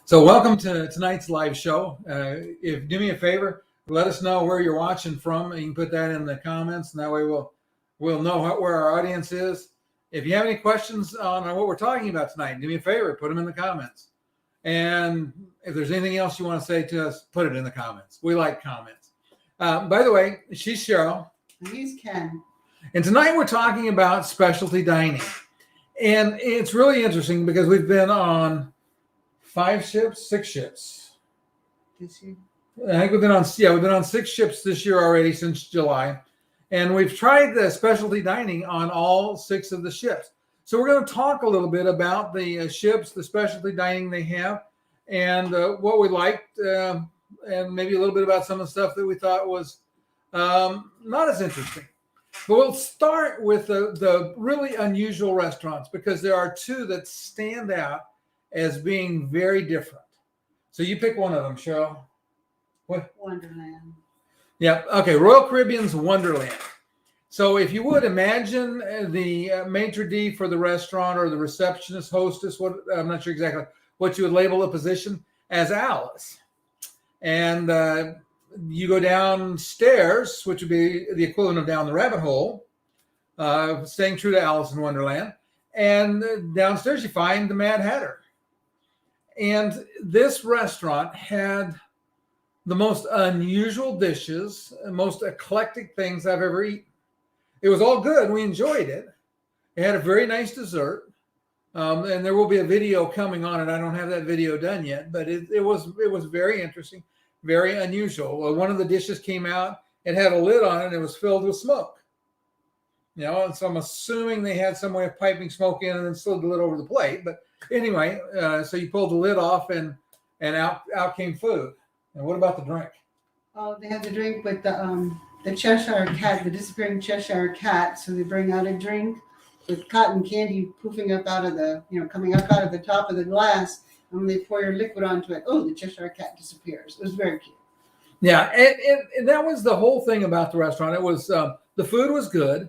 So welcome to tonight's live show. If do me a favor, let us know where you're watching from. You can put that in the comments, and that way we'll know where our audience is. If you have any questions on what we're talking about tonight, do me a favor, put them in the comments. And if there's anything else you want to say to us, put it in the comments. We like comments. By the way, she's Cheryl. And he's Ken. And tonight we're talking about specialty dining. And it's really interesting because we've been on 6 ships This year. I think we've been on 6 ships this year already since July, and we've tried the specialty dining on all 6 of the ships. So we're going to talk a little bit about the ships, the specialty dining they have, and what we liked, and maybe a little bit about some of the stuff that we thought was not as interesting. But we'll start with the really unusual restaurants, because there are 2 that stand out as being very different. So you pick one of them, Cheryl. What? Wonderland. Yeah. Okay. Royal Caribbean's Wonderland. So if you would imagine the maitre d' for the restaurant, or the receptionist, hostess, I'm not sure exactly what you would label the position as, Alice. And you go downstairs, which would be the equivalent of down the rabbit hole, staying true to Alice in Wonderland. And downstairs you find the Mad Hatter. And this restaurant had the most unusual dishes, most eclectic things I've ever eaten. It was all good. We enjoyed it. It had a very nice dessert. And there will be a video coming on it. I don't have that video done yet, but it was very interesting, very unusual. Well, one of the dishes came out. It had a lid on it, and it was filled with smoke. And so I'm assuming they had some way of piping smoke in and then slid the lid over the plate. But anyway, so you pulled the lid off, and out came food. And what about the drink? Oh, they had the drink with the Cheshire Cat, the disappearing Cheshire Cat. So they bring out a drink with cotton candy poofing up out of coming up out of the top of the glass. And when they pour your liquid onto it, the Cheshire Cat disappears. It was very cute. Yeah, and that was the whole thing about the restaurant. It was the food was good,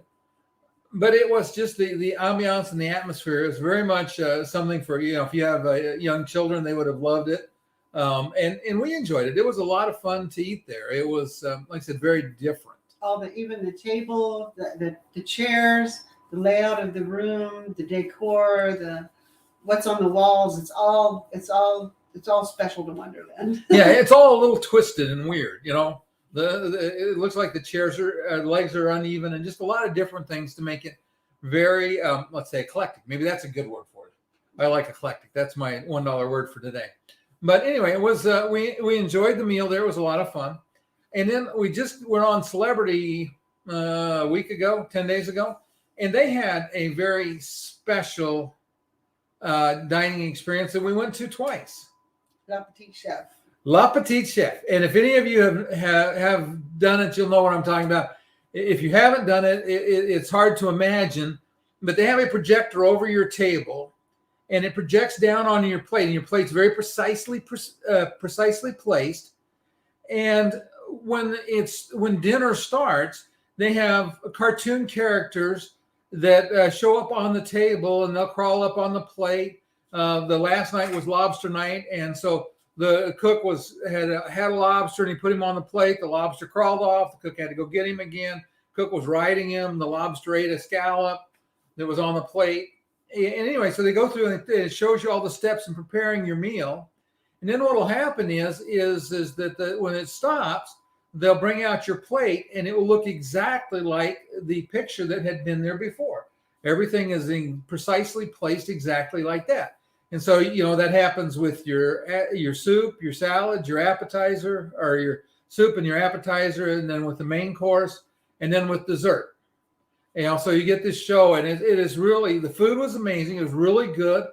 but it was just the ambiance and the atmosphere. It was very much something for, if you have young children, they would have loved it. And we enjoyed it. It was a lot of fun to eat there. It was, like I said, very different. Even the table, the chairs, the layout of the room, the decor, what's on the walls. It's all special to Wonderland. Yeah, it's all a little twisted and weird. It looks like the chairs legs are uneven, and just a lot of different things to make it very, let's say, eclectic. Maybe that's a good word for it. I like eclectic. That's my $1 word for today. But anyway, it was we enjoyed the meal there. It was a lot of fun. And then we're on Celebrity a week ago, 10 days ago, and they had a very special dining experience that we went to twice. La Petite Chef. And if any of you have done it, you'll know what I'm talking about. If you haven't done it, it's hard to imagine, but they have a projector over your table, and it projects down onto your plate, and your plate's very precisely placed. And when dinner starts, they have cartoon characters that show up on the table, and they'll crawl up on the plate. The last night was lobster night, and so the cook had a lobster, and he put him on the plate. The lobster crawled off. The cook had to go get him again. Cook was riding him. The lobster ate a scallop that was on the plate. And anyway, so they go through, and it shows you all the steps in preparing your meal. And then what will happen is that when it stops, they'll bring out your plate, and it will look exactly like the picture that had been there before. Everything is precisely placed exactly like that. And so, that happens with your soup, your salad, your appetizer, or your soup and your appetizer, and then with the main course, and then with dessert. So you get this show, and it is really, the food was amazing. It was really good.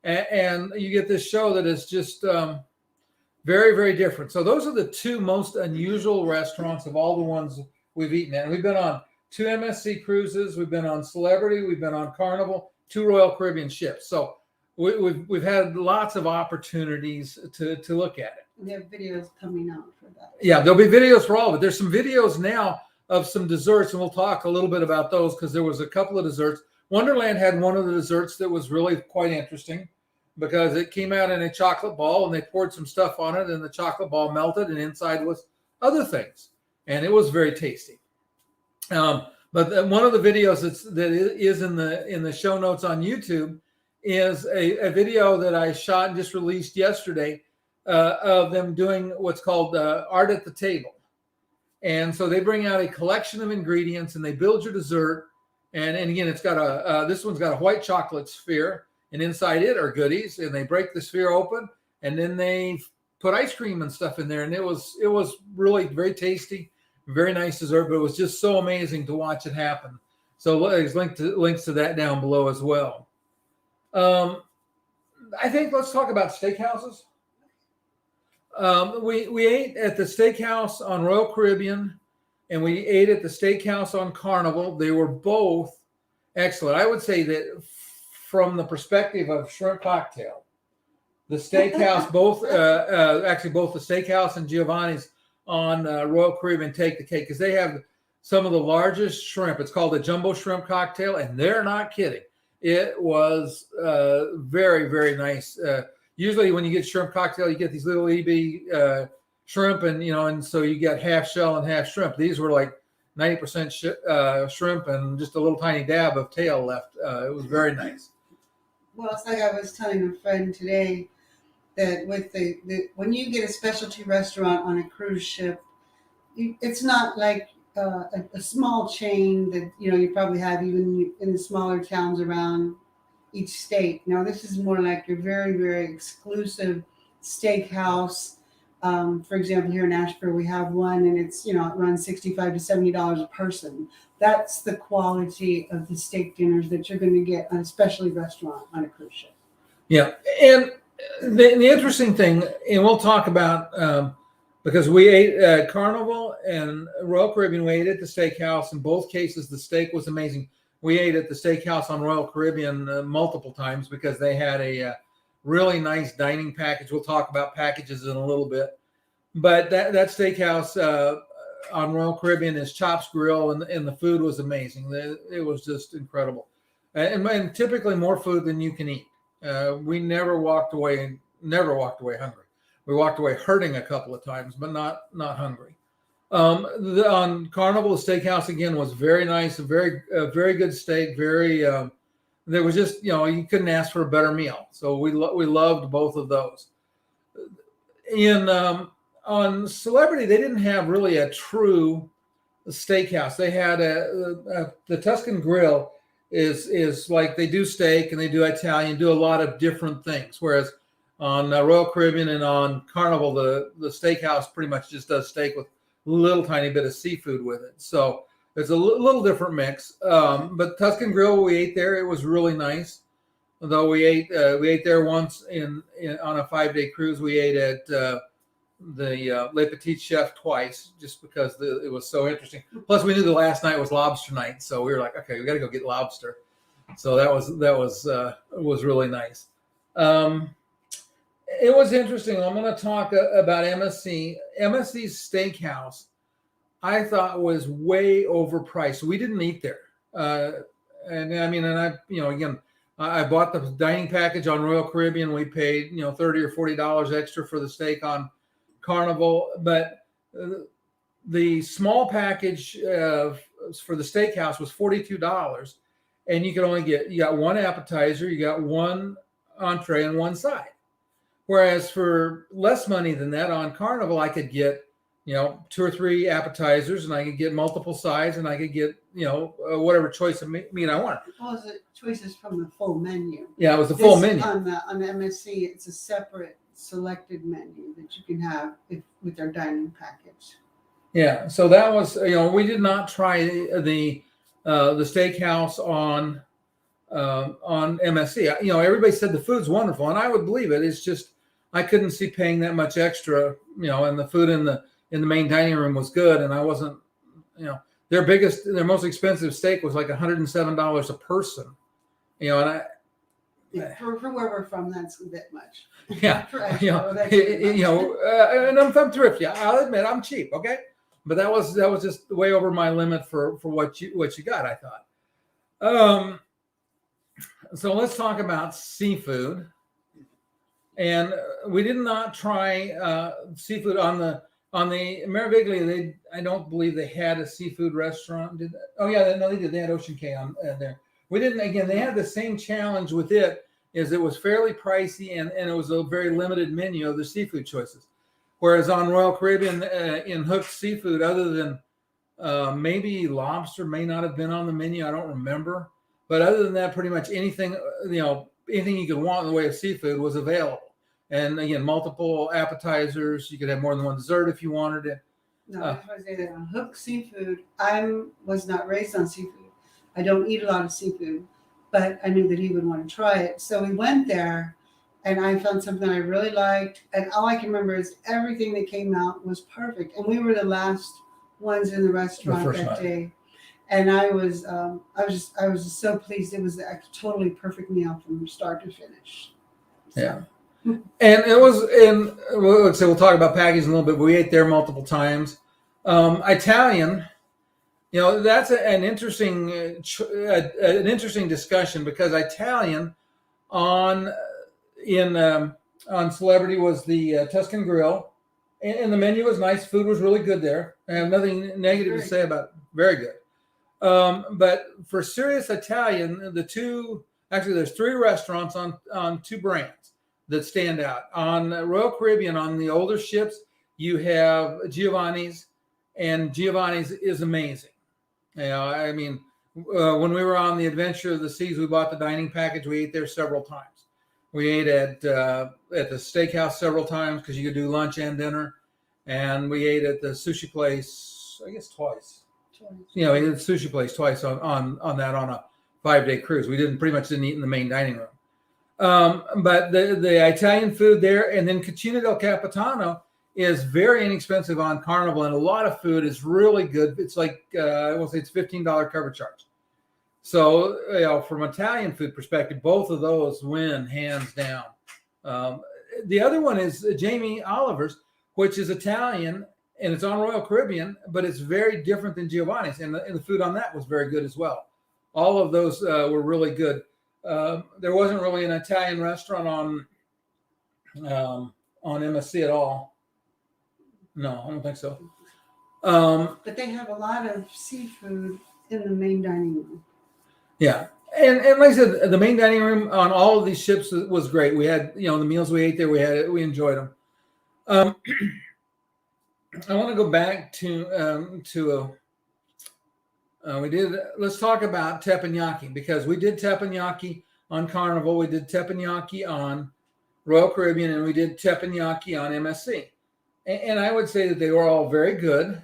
And you get this show that is just very, very different. So those are the 2 most unusual restaurants of all the ones we've eaten at. And we've been on 2 MSC cruises. We've been on Celebrity. We've been on Carnival, 2 Royal Caribbean ships. So we've had lots of opportunities to look at it. We have videos coming out for that. Yeah, there'll be videos for all of it. There's some videos now of some desserts, and we'll talk a little bit about those, because there was a couple of desserts. Wonderland had one of the desserts that was really quite interesting, because it came out in a chocolate ball and they poured some stuff on it and the chocolate ball melted and inside was other things. And it was very tasty. But one of the videos that is in the show notes on YouTube is a video that I shot and just released yesterday of them doing what's called art at the table. And so they bring out a collection of ingredients and they build your dessert. And again, it's got this one's got a white chocolate sphere, and inside it are goodies. And they break the sphere open, and then they put ice cream and stuff in there. And it was really very tasty, very nice dessert. But it was just so amazing to watch it happen. So there's links to that down below as well. I think let's talk about steakhouses. We ate at the steakhouse on Royal Caribbean, and we ate at the steakhouse on Carnival. They were both excellent. I would say that from the perspective of shrimp cocktail, the steakhouse, both the steakhouse and Giovanni's on Royal Caribbean take the cake, because they have some of the largest shrimp. It's called a jumbo shrimp cocktail, and they're not kidding. It was very, very nice. Usually when you get shrimp cocktail, you get these little EB shrimp, and so you get half shell and half shrimp. These were like 90% shrimp and just a little tiny dab of tail left. It was very nice. Well, it's like I was telling a friend today that with when you get a specialty restaurant on a cruise ship, it's not like a small chain that you probably have even in the smaller towns around each state. Now, this is more like your very, very exclusive steakhouse. For example, here in Ashburn, we have one, and it's it runs $65 to $70 a person. That's the quality of the steak dinners that you're going to get on a specialty restaurant on a cruise ship. Yeah, and the interesting thing, and we'll talk about because we ate at Carnival and Royal Caribbean. We ate at the steakhouse. In both cases, the steak was amazing. We ate at the steakhouse on Royal Caribbean multiple times because they had a really nice dining package. We'll talk about packages in a little bit. But that steakhouse on Royal Caribbean is Chops Grill, and the food was amazing. It was just incredible. And typically more food than you can eat. We never walked away hungry. We walked away hurting a couple of times, but not hungry. On Carnival, the steakhouse again was very nice, very good steak. There was just you couldn't ask for a better meal. So we loved both of those. On Celebrity, they didn't have really a true steakhouse. They had the Tuscan Grill is like they do steak and they do Italian, do a lot of different things. Whereas on Royal Caribbean and on Carnival, the steakhouse pretty much just does steak with a little tiny bit of seafood with it. So it's a little different mix. But Tuscan Grill, we ate there. It was really nice. Although we ate there once on a 5-day cruise. We ate at the Le Petit chef twice, just because it was so interesting. Plus, we knew the last night was lobster night, so we were like, okay, we got to go get lobster. So that was really nice. It was interesting. I'm going to talk about MSC. MSC's steakhouse, I thought, was way overpriced. We didn't eat there, I bought the dining package on Royal Caribbean. We paid $30 or $40 extra for the steak on Carnival, but the small package for the steakhouse was $42, and you got one appetizer, you got one entree, and one side. Whereas for less money than that on Carnival, I could get 2 or 3 appetizers, and I could get multiple sides, and I could get whatever choice of meat I wanted. Well, it's choices from the full menu. Yeah, it was the full menu. On the MSC, it's a separate selected menu that you can have with their dining package. Yeah, so that was we did not try the steakhouse on MSC. Everybody said the food's wonderful, and I would believe it. It's just I couldn't see paying that much extra, and the food in the main dining room was good, and I wasn't, their most expensive steak was like $107 a person, and I. Yeah, for where we're from, that's a bit much. Yeah, and I'm from thrifty. I'll admit I'm cheap, okay, but that was just way over my limit for what you got, I thought. So let's talk about seafood. And we did not try seafood on the Meraviglia. I don't believe they had a seafood restaurant. Did they? Oh yeah, no, they did. They had Ocean K on there. We didn't. Again, they had the same challenge with it. Is it was fairly pricey and it was a very limited menu of the seafood choices. Whereas on Royal Caribbean in Hooked Seafood, other than maybe lobster may not have been on the menu. I don't remember. But other than that, pretty much anything, anything you could want in the way of seafood was available. And again, multiple appetizers. You could have more than one dessert if you wanted it. No, I just want to say that on Hooked Seafood, I was not raised on seafood. I don't eat a lot of seafood, but I knew that he would want to try it. So we went there, and I found something I really liked. And all I can remember is everything that came out was perfect. And we were the last ones in the restaurant that day. And I was just so pleased. It was a totally perfect meal from start to finish. So. Yeah. And it was we'll talk about packaging a little bit, but we ate there multiple times. Italian, that's an interesting discussion, because Italian on Celebrity was the Tuscan Grill, and the menu was nice. Food was really good there. I have nothing negative to say about it. Very good. But for serious Italian, there's 3 restaurants on 2 brands that stand out. On Royal Caribbean, on the older ships, you have Giovanni's, and Giovanni's is amazing. When we were on the Adventure of the Seas, we bought the dining package. We ate there several times. We ate at the steakhouse several times because you could do lunch and dinner, and we ate at the sushi place, I guess twice. We ate at the sushi place twice on a 5-day cruise. We pretty much didn't eat in the main dining room. But the Italian food there, and then Cucina del Capitano is very inexpensive on Carnival, and a lot of food is really good. It's like I will say it's $15 cover charge. So from Italian food perspective, both of those win hands down. The other one is Jamie Oliver's, which is Italian, and it's on Royal Caribbean, but it's very different than Giovanni's, and the food on that was very good as well. All of those were really good. There wasn't really an Italian restaurant on MSC at all. No, I don't think so. But they have a lot of seafood in the main dining room. Yeah, and like I said, the main dining room on all of these ships was great. We had the meals we ate there. We enjoyed them. I want to go back to let's talk about teppanyaki, because we did teppanyaki on Carnival, we did teppanyaki on Royal Caribbean, and we did teppanyaki on MSC. And I would say that they were all very good.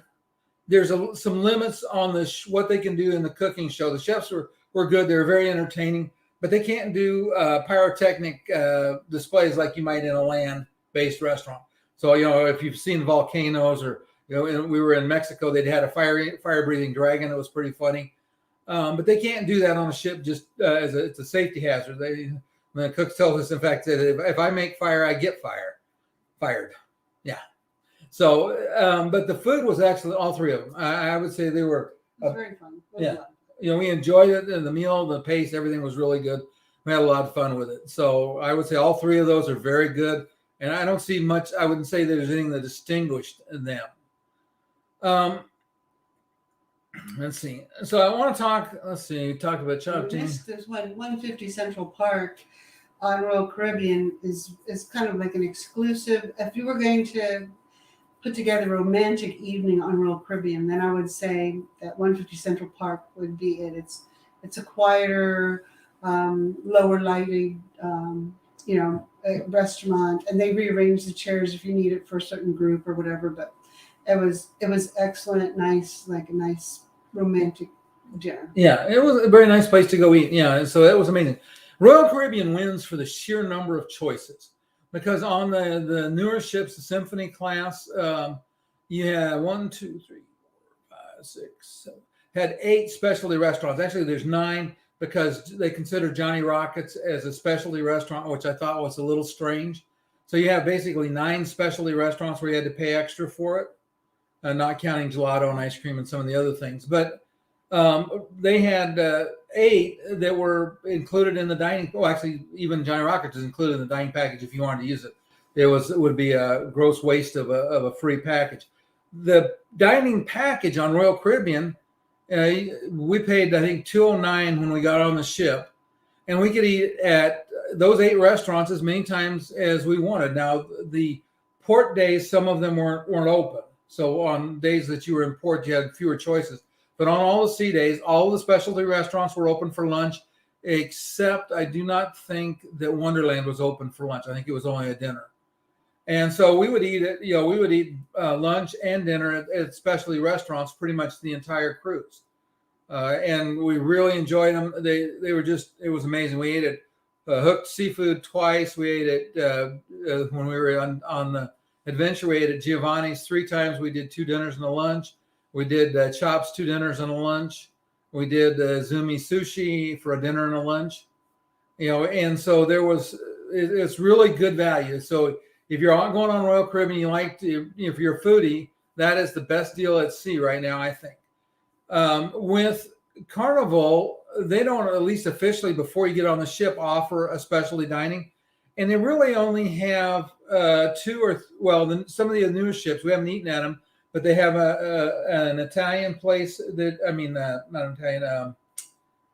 There's some limits on what they can do in the cooking show. The chefs were good. They were very entertaining, but they can't do pyrotechnic displays like you might in a land-based restaurant. So, if you've seen volcanoes, or we were in Mexico, they'd had a fire-breathing dragon that was pretty funny. But they can't do that on a ship just it's a safety hazard. The cooks told us, in fact, that if I make fire, I get fired. Yeah. So, but the food was excellent, all 3 of them. I would say they were very fun. We enjoyed it, and the meal, the pace, everything was really good. We had a lot of fun with it. So I would say all 3 of those are very good. And I don't see much. I wouldn't say there's anything that distinguished them. Let's see. So I want to talk. Talk about Chopting. There's 150 Central Park on Royal Caribbean is kind of like an exclusive. If you were going to put together a romantic evening on Royal Caribbean, then I would say that 150 Central Park would be it. It's a quieter, lower lighted, a restaurant, and they rearrange the chairs if you need it for a certain group or whatever. But it was excellent, nice, like a nice romantic dinner. Yeah, it was a very nice place to go eat. Yeah, so that was amazing. Royal Caribbean wins for the sheer number of choices, because on the newer ships, the Symphony class, you had 1, 2, 3, 4, 5, 6, 7, had 8 specialty restaurants. Actually, there's 9, because they consider Johnny Rockets as a specialty restaurant, which I thought was a little strange. So you have basically 9 specialty restaurants where you had to pay extra for it, not counting gelato and ice cream and some of the other things. But They had 8 that were included in the dining. Oh, actually, even Johnny Rockets is included in the dining package if you wanted to use it. It would be a gross waste of a free package. The dining package on Royal Caribbean, we paid I think $209 when we got on the ship, and we could eat at those 8 restaurants as many times as we wanted. Now the port days, some of them weren't open, so on days that you were in port, you had fewer choices. But on all the sea days, all the specialty restaurants were open for lunch, except I do not think that Wonderland was open for lunch. I think it was only a dinner. And so we would eat lunch and dinner at specialty restaurants pretty much the entire cruise. And we really enjoyed them. They were just, it was amazing. We ate at Hooked Seafood twice. We ate at, when we were on the adventure, we ate at Giovanni's 3 times. We did 2 dinners and a lunch. We did Chops 2 dinners and a lunch. We did Izumi Sushi for a dinner and a lunch. And so it's really good value. So if you're going on Royal Caribbean, if you're a foodie, that is the best deal at sea right now, I think. With Carnival, they don't, at least officially before you get on the ship, offer a specialty dining. And they really only have 2 some of the newest ships, we haven't eaten at them, but they have an Italian place not Italian,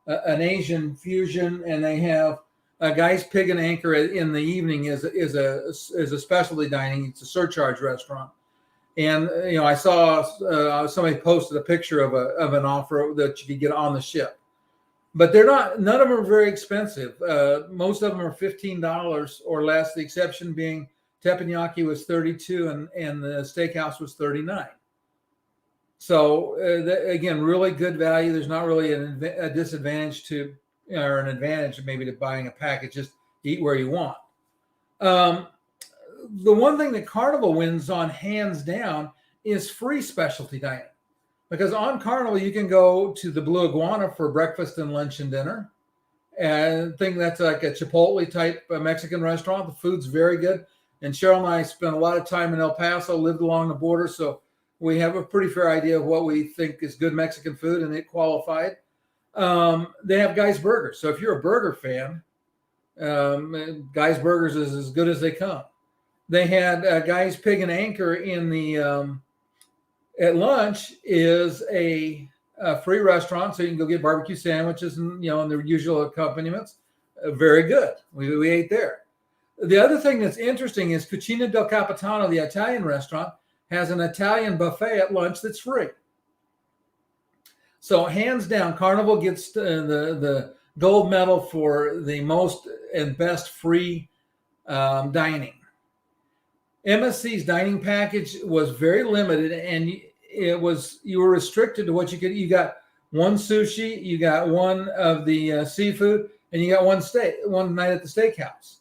an Asian fusion, and they have a Guy's Pig and Anchor in the evening is a specialty dining. It's a surcharge restaurant, and I saw somebody posted a picture of an offer that you could get on the ship, but they're not. None of them are very expensive. Most of them are $15 or less. The exception being Teppanyaki was $32 and the steakhouse was $39. So again, really good value. There's not really a disadvantage to, or an advantage maybe to buying a package. Just eat where you want. The one thing that Carnival wins on hands down is free specialty dining, because on Carnival you can go to the Blue Iguana for breakfast and lunch and dinner, and I think that's like a Chipotle type Mexican restaurant. The food's very good. And Cheryl and I spent a lot of time in El Paso, lived along the border, so we have a pretty fair idea of what we think is good Mexican food, and it qualified. They have Guy's Burgers. So if you're a burger fan, Guy's Burgers is as good as they come. They had Guy's Pig and Anchor in the at lunch is a free restaurant, so you can go get barbecue sandwiches and and the usual accompaniments. Very good. We ate there. The other thing that's interesting is Cucina del Capitano, the Italian restaurant, has an Italian buffet at lunch that's free. So hands down, Carnival gets the gold medal for the most and best free dining. MSC's dining package was very limited, and you were restricted to what you could. You got 1 sushi, you got 1 of the seafood, and you got 1 night at the steakhouse.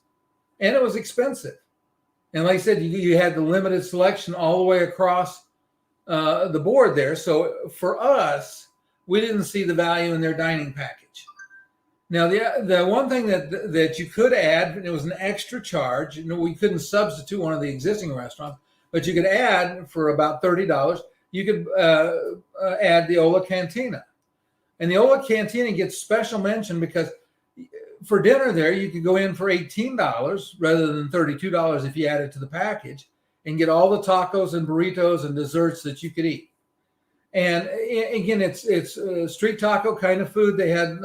And it was expensive. And like I said, you had the limited selection all the way across the board there. So for us, we didn't see the value in their dining package. Now, the one thing that you could add, and it was an extra charge, we couldn't substitute one of the existing restaurants, but you could add for about $30, you could add the Holla Cantina. And the Holla Cantina gets special mention because for dinner there, you could go in for $18 rather than $32 if you add it to the package, and get all the tacos and burritos and desserts that you could eat. And again, it's street taco kind of food. They had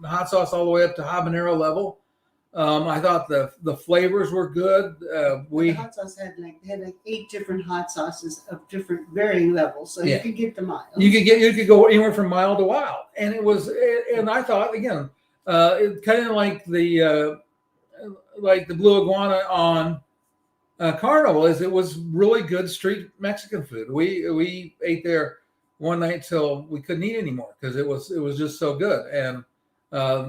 hot sauce all the way up to habanero level. I thought the flavors were good. The hot sauce had like 8 different hot sauces of different varying levels, so you could get the mild. You could go anywhere from mild to wild, and and I thought again. It kind of like the Blue Iguana on Carnival it was really good street Mexican food. We ate there one night till we couldn't eat anymore because it was just so good. And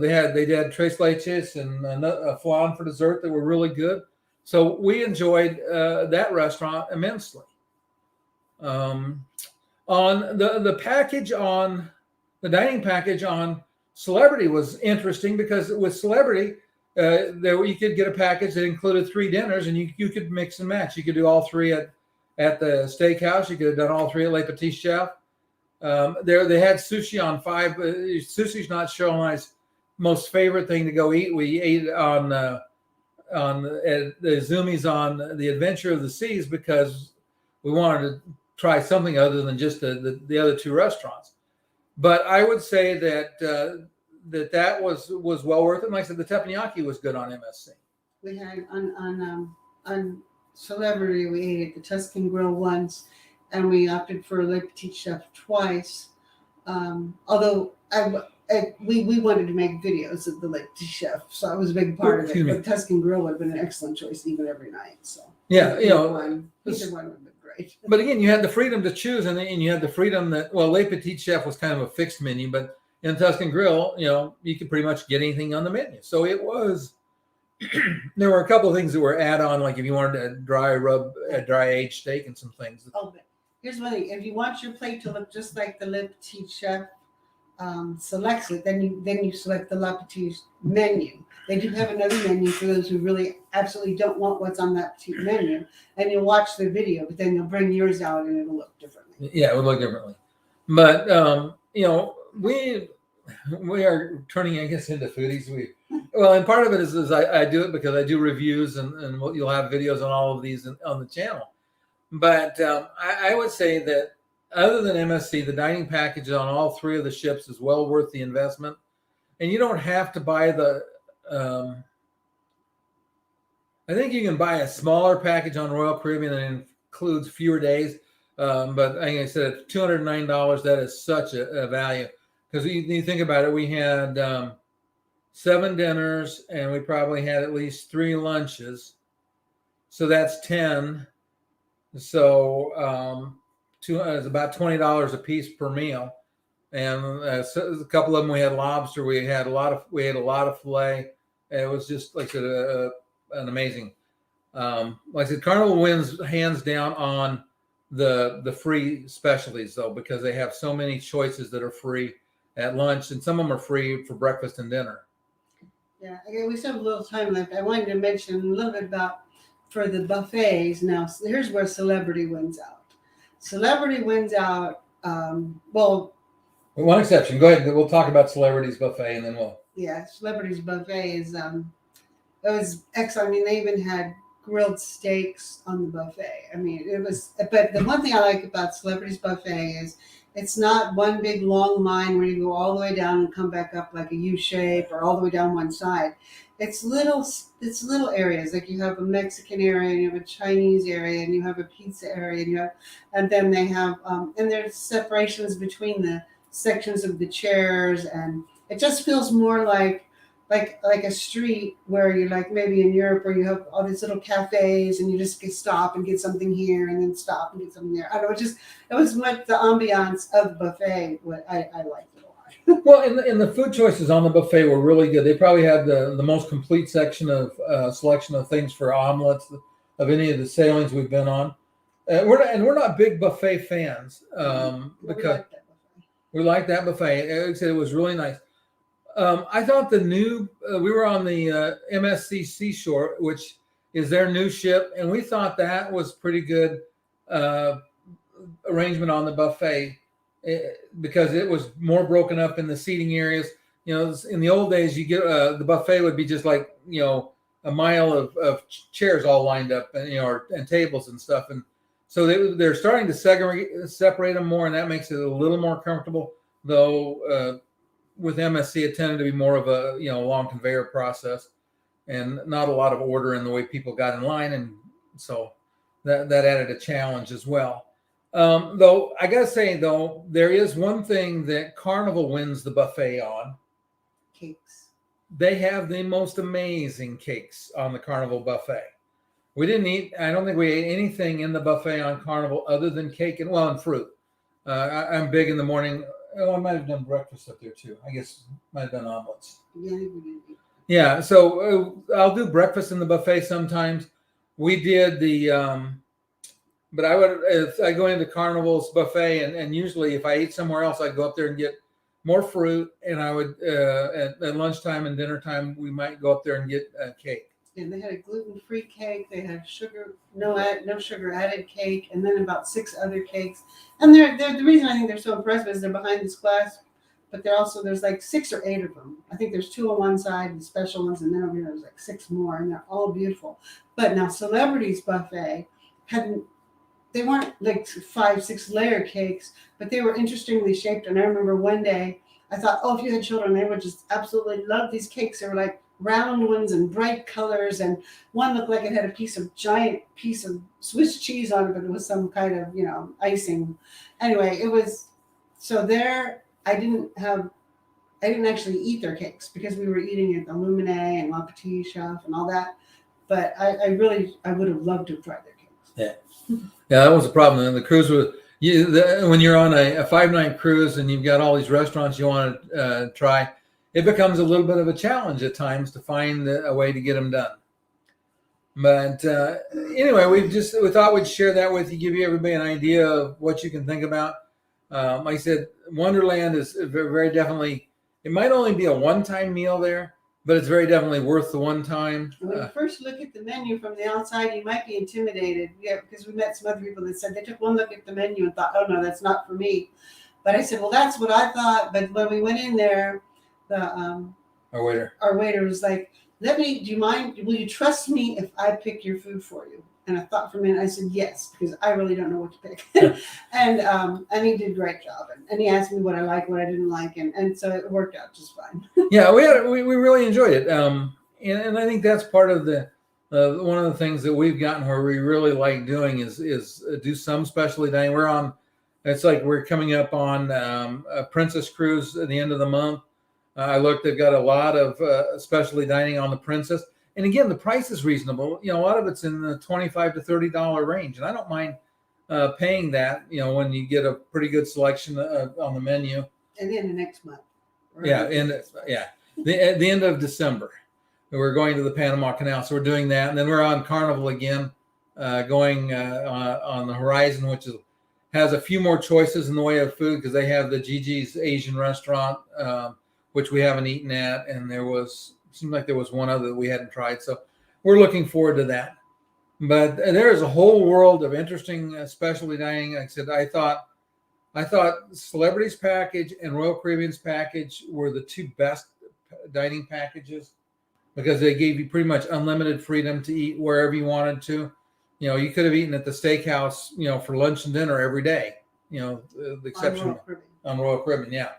they had tres leches and a flan for dessert that were really good. So we enjoyed that restaurant immensely. On the package on the dining package on Celebrity was interesting because with Celebrity, you could get a package that included 3 dinners, and you could mix and match. You could do all 3 at the steakhouse. You could have done all 3 at Le Petit Chef. They had sushi on 5. Sushi's not Shonai's most favorite thing to go eat. We ate on the Izumi's on the Adventure of the Seas because we wanted to try something other than just the other 2 restaurants. But I would say that that was well worth it. And like I said, the teppanyaki was good on MSC. We had on Celebrity, we ate at the Tuscan Grill once, and we opted for Le Petit Chef twice. Although we wanted to make videos of the Le Petit Chef, so that was a big part of it. But Tuscan Grill would have been an excellent choice even every night. So yeah, either one would have been great. But again, you had the freedom to choose, and you had the freedom that Le Petit Chef was kind of a fixed menu, but in Tuscan Grill, you could pretty much get anything on the menu. So it was. There were a couple of things that were add-on, like if you wanted a dry aged steak and some things. Oh, but here's one thing: if you want your plate to look just like the Le Petit Chef selects it, then you select the Le Petit menu. They do have another menu for those who really absolutely don't want what's on that Petit menu, and you'll watch the video, but then you'll bring yours out and it'll look differently. Yeah, it would look differently. But we are turning, I guess, into foodies. And part of it is I do it because I do reviews, and you'll have videos on all of these on the channel. But I would say that other than MSC, the dining package on all 3 of the ships is well worth the investment. And you don't have to buy the. I think you can buy a smaller package on Royal Caribbean that includes fewer days. But like I said, at $209, that is such a value. Because you think about it, we had 7 dinners, and we probably had at least 3 lunches. So that's 10. So it's about $20 a piece per meal. And a couple of them we had lobster. We had a lot of filet. It was just, like I said, an amazing. Like I said, Carnival wins hands down on the free specialties, though, because they have so many choices that are free at lunch, and some of them are free for breakfast and dinner. Yeah, okay, we still have a little time left. I wanted to mention a little bit about for the buffets. Now, here's where Celebrity wins out. Celebrity wins out. Well, one exception. Go ahead. We'll talk about Celebrity's buffet, and then we'll. Yeah, Celebrity's buffet is it was excellent. I mean, they even had grilled steaks on the buffet. I mean, it was. But the one thing I like about Celebrity's buffet is it's not one big long line where you go all the way down and come back up like a U shape or all the way down one side. It's little areas, like you have a Mexican area, and you have a Chinese area, and you have a pizza area, and then they have and there's separations between the sections of the chairs, and it just feels more like a street where you're like maybe in Europe where you have all these little cafes and you just stop and get something here and then stop and get something there. I don't know, it was much the ambiance of the buffet. I liked it a lot. Well, and the food choices on the buffet were really good. They probably had the most complete selection of things for omelets of any of the sailings we've been on. We're not big buffet fans because we like that buffet. Like I said, it was really nice. I thought we were on the MSC Seashore, which is their new ship, and we thought that was pretty good arrangement on the buffet because it was more broken up in the seating areas. In the old days, you get the buffet would be just like a mile of chairs all lined up, and and tables and stuff, and so they're starting to separate them more, and that makes it a little more comfortable, though. With MSC, it tended to be more of a long conveyor process, and not a lot of order in the way people got in line, and so that added a challenge as well. Though I gotta say, there is one thing that Carnival wins the buffet on: cakes. They have the most amazing cakes on the Carnival buffet. We didn't eat. I don't think we ate anything in the buffet on Carnival other than cake and fruit. I'm big in the morning. Oh, I might have done breakfast up there too. I guess might have done omelets. Yeah, we did. Yeah, so I'll do breakfast in the buffet sometimes. We did but I go into Carnival's buffet, and usually if I ate somewhere else, I'd go up there and get more fruit, and I would at lunchtime and dinner time we might go up there and get cake. And they had a gluten-free cake. They had no sugar added cake, and then about 6 other cakes. And they're the reason I think they're so impressive is they're behind this glass, but there's like 6 or 8 of them. I think there's 2 on one side, the special ones, and then over here there's like 6 more, and they're all beautiful. But now Celebrities Buffet they weren't like 5, 6 layer cakes, but they were interestingly shaped. And I remember one day I thought, oh, if you had children, they would just absolutely love these cakes. They were like round ones and bright colors, and one looked like it had a giant piece of Swiss cheese on it, but it was some kind of icing. Anyway, it was so there. I didn't actually eat their cakes because we were eating at the Lumine and La Petit Chef and all that. But I would have loved to have tried their cakes. Yeah, that was a problem. And the cruise was when you're on a 5-night cruise and you've got all these restaurants you want to try. It becomes a little bit of a challenge at times to find a way to get them done. But anyway, we thought we'd share that with you, give you everybody an idea of what you can think about. Like I said, Wonderland is very, very definitely, it might only be a one-time meal there, but it's very definitely worth the one time. When you first look at the menu from the outside, you might be intimidated. Yeah, because we met some other people that said they took one look at the menu and thought, oh, no, that's not for me. But I said, well, that's what I thought. But when we went in there, our waiter was like, do you mind, will you trust me if I pick your food for you? And I thought for a minute, I said yes, because I really don't know what to pick. and he did a great job. And he asked me what I liked, what I didn't like, and so it worked out just fine. Yeah, we really enjoyed it. And I think that's part of the one of the things that we've gotten where we really like doing is do some specialty dining. It's like we're coming up on a Princess Cruise at the end of the month. I looked, they've got a lot of specialty dining on the Princess. And again, the price is reasonable. A lot of it's in the $25 to $30 range. And I don't mind paying that, when you get a pretty good selection on the menu. And then the next month. Right? Yeah. At the end of December, we're going to the Panama Canal. So we're doing that. And then we're on Carnival again, going on the horizon, which has a few more choices in the way of food because they have the Gigi's Asian restaurant, which we haven't eaten at. And seemed like there was one other that we hadn't tried. So we're looking forward to that. But there is a whole world of interesting specialty dining. Like I said, I thought Celebrities Package and Royal Caribbean's package were the 2 best dining packages because they gave you pretty much unlimited freedom to eat wherever you wanted to. You could have eaten at the steakhouse, for lunch and dinner every day. The exception on Royal Caribbean, yeah.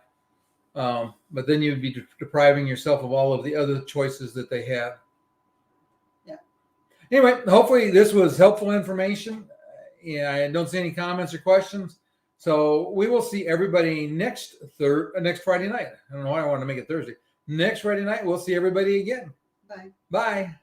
But then you'd be depriving yourself of all of the other choices that they had. Yeah. Anyway, hopefully this was helpful information. I don't see any comments or questions. So we will see everybody next Friday night. I don't know why I wanted to make it Thursday. Next Friday night, we'll see everybody again. Bye. Bye.